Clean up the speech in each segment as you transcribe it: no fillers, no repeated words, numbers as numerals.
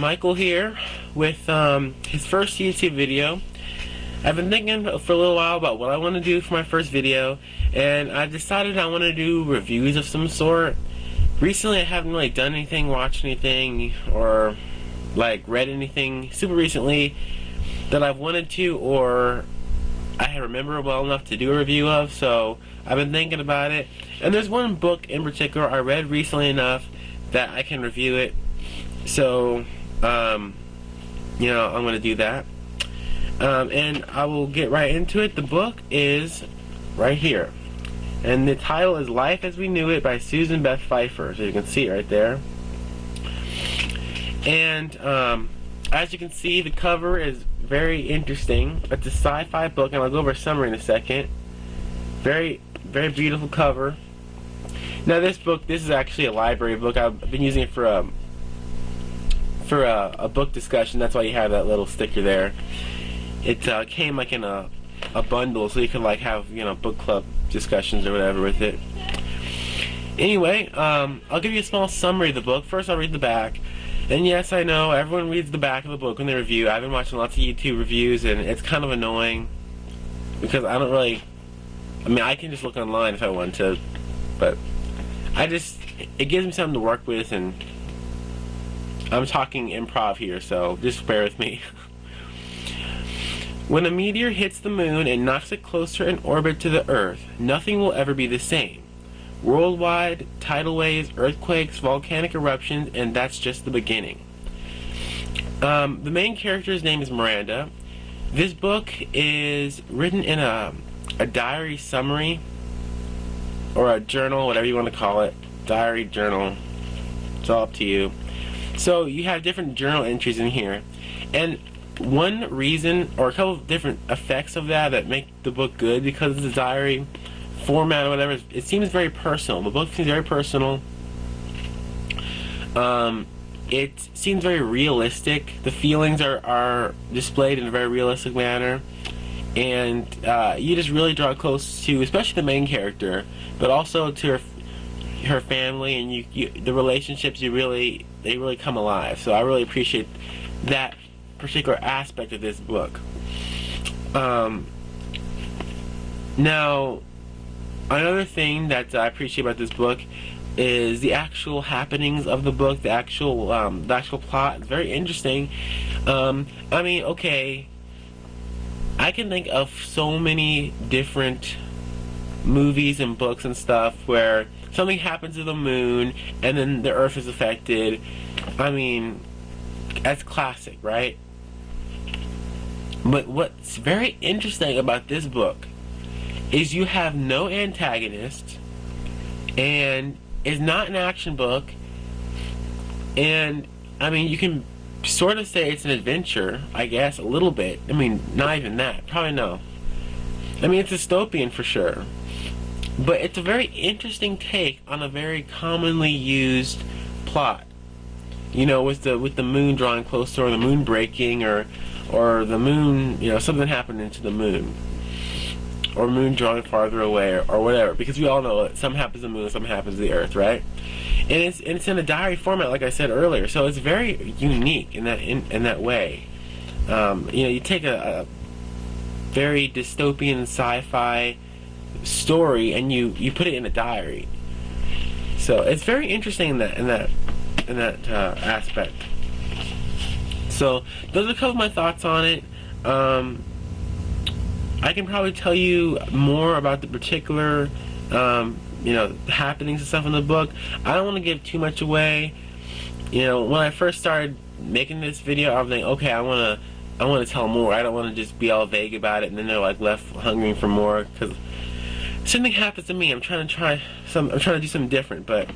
Michael here with his first YouTube video. I've been thinking for a little while about what I want to do for my first video, and I decided I want to do reviews of some sort. Recently I haven't really done anything, watched anything, or like read anything super recently that I've wanted to, or I remember well enough to do a review of, so I've been thinking about it. And there's one book in particular I read recently enough that I can review it. So, you know, I'm going to do that. And I will get right into it. The book is right here. And the title is Life as We Knew It by Susan Beth Pfeffer. So you can see it right there. And as you can see, the cover is very interesting. It's a sci-fi book, and I'll go over a summary in a second. Very, very beautiful cover. Now this book, this is actually a library book. I've been using it for a book discussion. That's why you have that little sticker there. It came like in a bundle, so you could like have, you know, book club discussions or whatever with it. Anyway, I'll give you a small summary of the book. First I'll read the back. And yes, I know, everyone reads the back of the book when they review. I've been watching lots of YouTube reviews, and it's kind of annoying because I don't really, I mean, I can just look online if I want to, but it gives me something to work with, and I'm talking improv here, so just bear with me. When a meteor hits the moon and knocks it closer in orbit to the Earth, nothing will ever be the same. Worldwide, tidal waves, earthquakes, volcanic eruptions, and that's just the beginning. The main character's name is Miranda. This book is written in a diary summary, or a journal, whatever you want to call it. Diary, journal, it's all up to you. So you have different journal entries in here, and one reason, or a couple of different effects of that make the book good, because it's a diary format or whatever, it seems very personal. The book seems very personal. It seems very realistic. The feelings are displayed in a very realistic manner, and you just really draw close to, especially the main character, but also to her family, and the relationships they really come alive. So I really appreciate that particular aspect of this book. Now, another thing that I appreciate about this book is the actual happenings of the book, the actual plot. It's very interesting. I mean, okay, I can think of so many different movies and books and stuff where something happens to the moon and then the Earth is affected. I mean, that's classic, right? But what's very interesting about this book is you have no antagonist, and it's not an action book, and I mean, you can sort of say it's an adventure, I guess, a little bit. I mean, not even that, probably no. I mean, it's dystopian for sure, but it's a very interesting take on a very commonly used plot. You know, with the moon drawing closer, or the moon breaking, or the moon, you know, something happening to the moon, or moon drawing farther away, or whatever, because we all know that something happens to the moon, something happens to the Earth, right? And it's in a diary format, like I said earlier, so it's very unique in that way. You know, you take a very dystopian sci-fi story and you put it in a diary. So it's very interesting in that aspect. So those are a couple of my thoughts on it. I can probably tell you more about the particular, you know, happenings and stuff in the book. I don't want to give too much away. You know, when I first started making this video, I was thinking, okay, I want to tell more. I don't want to just be all vague about it, and then they're like left hungering for more, because something happens to me. I'm trying to do something different, but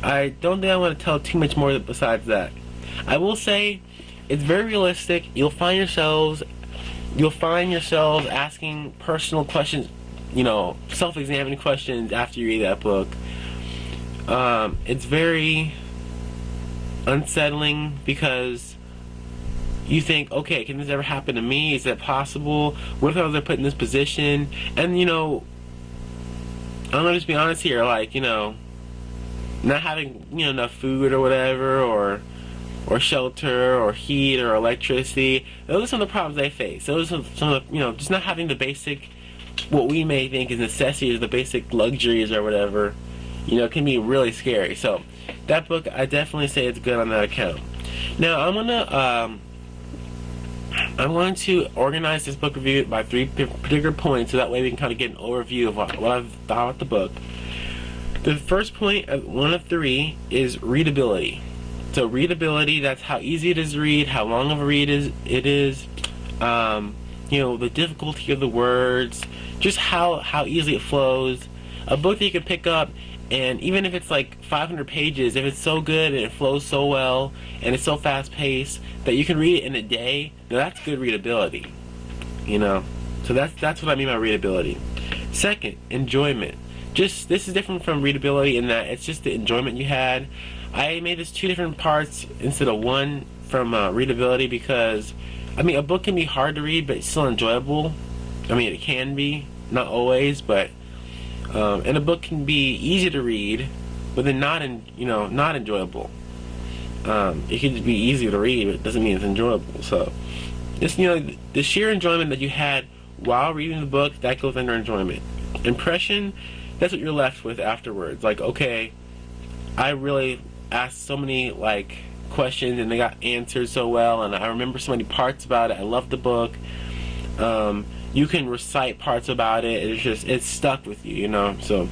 I don't think I want to tell too much more besides that. I will say it's very realistic. You'll find yourselves asking personal questions, you know, self-examining questions after you read that book. It's very unsettling because you think, okay, can this ever happen to me? Is that possible? What if I was put in this position? And, you know, I'm gonna just be honest here, like, you know, not having, you know, enough food or whatever, or or shelter or heat or electricity. Those are some of the problems they face. Those are some of the, just not having the basic, what we may think is necessities, the basic luxuries or whatever, can be really scary. So that book, I definitely say it's good on that account. Now I'm going to organize this book review by 3 particular points, so that way we can kind of get an overview of what I've thought about the book. The first point, one of 3, is readability. So readability, that's how easy it is to read, how long of a read it is, the difficulty of the words, just how easily it flows. A book that you can pick up, and even if it's like 500 pages, if it's so good and it flows so well and it's so fast paced that you can read it in a day, now that's good readability. So that's what I mean by readability. Second, enjoyment. This is different from readability in that it's just the enjoyment you had. I made this 2 different parts instead of 1 from readability because, a book can be hard to read, but it's still enjoyable. It can be, not always, but and a book can be easy to read, but then not enjoyable. It can just be easy to read, but it doesn't mean it's enjoyable. So, just the sheer enjoyment that you had while reading the book, that goes under enjoyment. Impression, that's what you're left with afterwards. Like, okay, I really asked so many questions and they got answered so well, and I remember so many parts about it. I love the book. You can recite parts about it. It's stuck with you, So,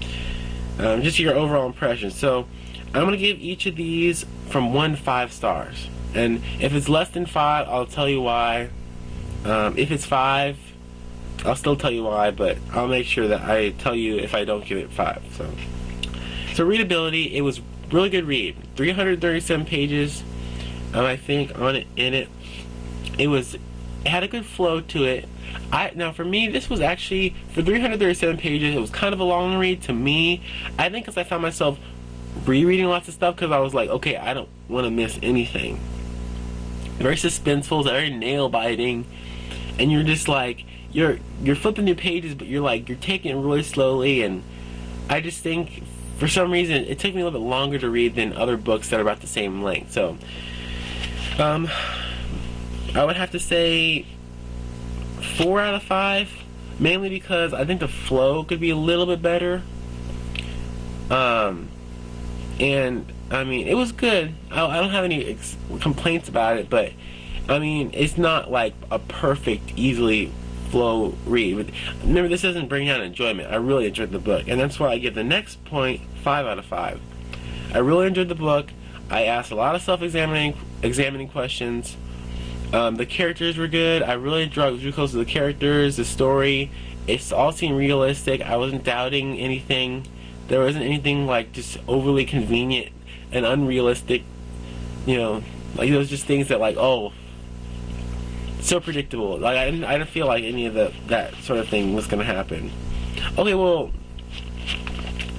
just your overall impression. So, I'm gonna give each of these from 1 to 5 stars, and if it's less than 5, I'll tell you why. If it's 5, I'll still tell you why, but I'll make sure that I tell you if I don't give it 5. So readability, it was really good read. 337 pages, I think, in it. It had a good flow to it. Now for me, this was actually, for 337 pages, it was kind of a long read to me. I think because I found myself rereading lots of stuff because I was like, okay, I don't want to miss anything. Very suspenseful, very nail biting, and you're just like, you're flipping through pages, but you're taking it really slowly. And I just think for some reason it took me a little bit longer to read than other books that are about the same length. So I would have to say 4 out of 5, mainly because I think the flow could be a little bit better. And it was good. I don't have any complaints about it, but it's not like a perfect, easily flow read. But remember, this doesn't bring down enjoyment. I really enjoyed the book, and that's why I give the next point 5 out of 5. I really enjoyed the book. I asked a lot of examining questions. The characters were good. I really drew close to the characters, the story. It all seemed realistic. I wasn't doubting anything. There wasn't anything just overly convenient and unrealistic. There was just things that so predictable. I didn't feel like any of that sort of thing was going to happen. Okay, well,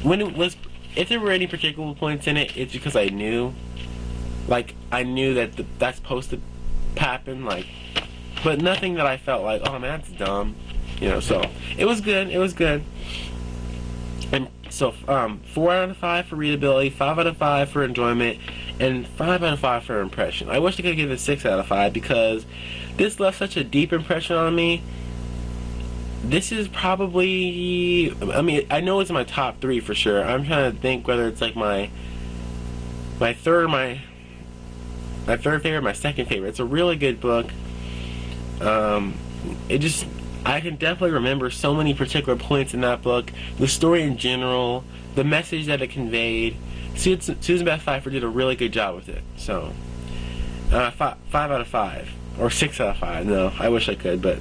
if there were any particular points in it, it's because I knew. I knew that that's supposed to happen. But nothing that I felt like, oh man, that's dumb. So it was good. It was good. And so 4 out of 5 for readability, 5 out of 5 for enjoyment, and 5 out of 5 for impression. I wish I could give it 6 out of 5 because this left such a deep impression on me. This is probably, I know it's in my top 3 for sure. I'm trying to think whether it's my third favorite, my second favorite. It's a really good book. I can definitely remember so many particular points in that book. The story in general, the message that it conveyed. Susan Beth Pfeffer did a really good job with it. So, 5 out of 5. Or 6 out of 5. No, I wish I could, but.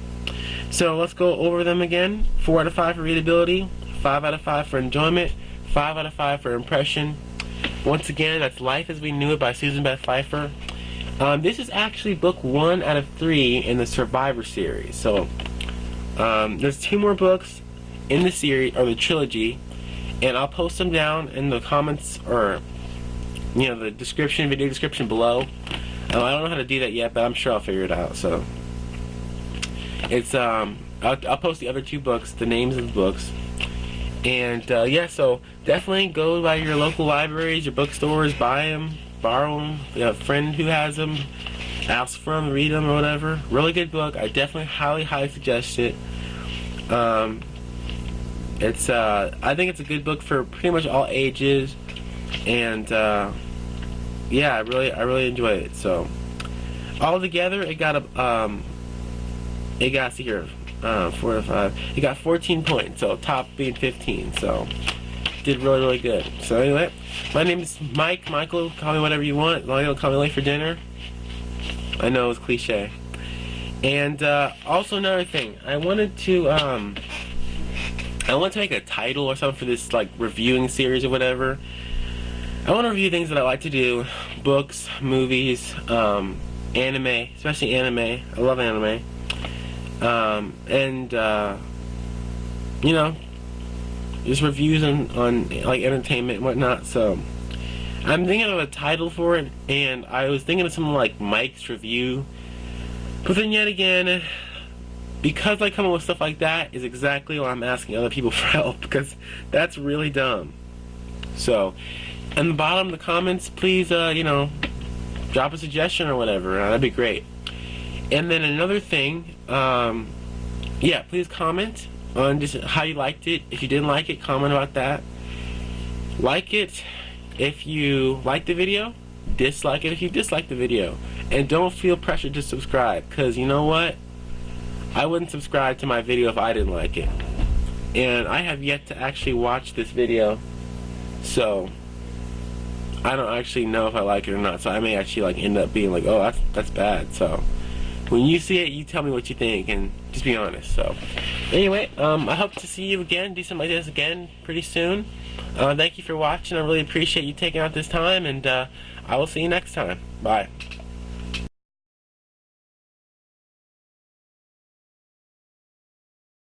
So, let's go over them again. 4 out of 5 for readability. 5 out of 5 for enjoyment. 5 out of 5 for impression. Once again, that's Life as We Knew It by Susan Beth Pfeffer. This is actually book 1 out of 3 in the Survivor series. So, there's 2 more books in the series, or the trilogy, and I'll post them down in the comments, or the video description below. I don't know how to do that yet, but I'm sure I'll figure it out. So it's I'll post the other 2 books, the names of the books, and yeah. So definitely go by your local libraries, your bookstores, buy them, borrow them. You have a friend who has them, ask for them, read them or whatever. Really good book. I definitely highly suggest it. It's I think it's a good book for pretty much all ages, and yeah, I really enjoy it. So all together, it got see here, 4 to 5. It got 14 points. So top being 15. So did really good. So anyway, my name is Mike. Michael, call me whatever you want. As long as you don't call me late for dinner. I know it's cliche. And also another thing, I wanted to make a title or something for this like reviewing series or whatever. I want to review things that I like to do: books, movies, anime, especially anime. I love anime. And you know, just reviews on like entertainment and whatnot. So I'm thinking of a title for it, and I was thinking of something like Mike's Review. But then yet again, because I come up with stuff like that is exactly why I'm asking other people for help, because that's really dumb. So, in the bottom of the comments, please, you know, drop a suggestion or whatever. That'd be great. And then another thing, yeah, please comment on just how you liked it. If you didn't like it, comment about that. Like it if you like the video. Dislike it if you dislike the video. And don't feel pressured to subscribe, because you know what? I wouldn't subscribe to my video if I didn't like it. And I have yet to actually watch this video, so I don't actually know if I like it or not. So I may actually like end up being like, oh, that's bad. So when you see it, you tell me what you think and just be honest. So anyway, I hope to see you again, do something like this again pretty soon. Thank you for watching. I really appreciate you taking out this time, and I will see you next time. Bye.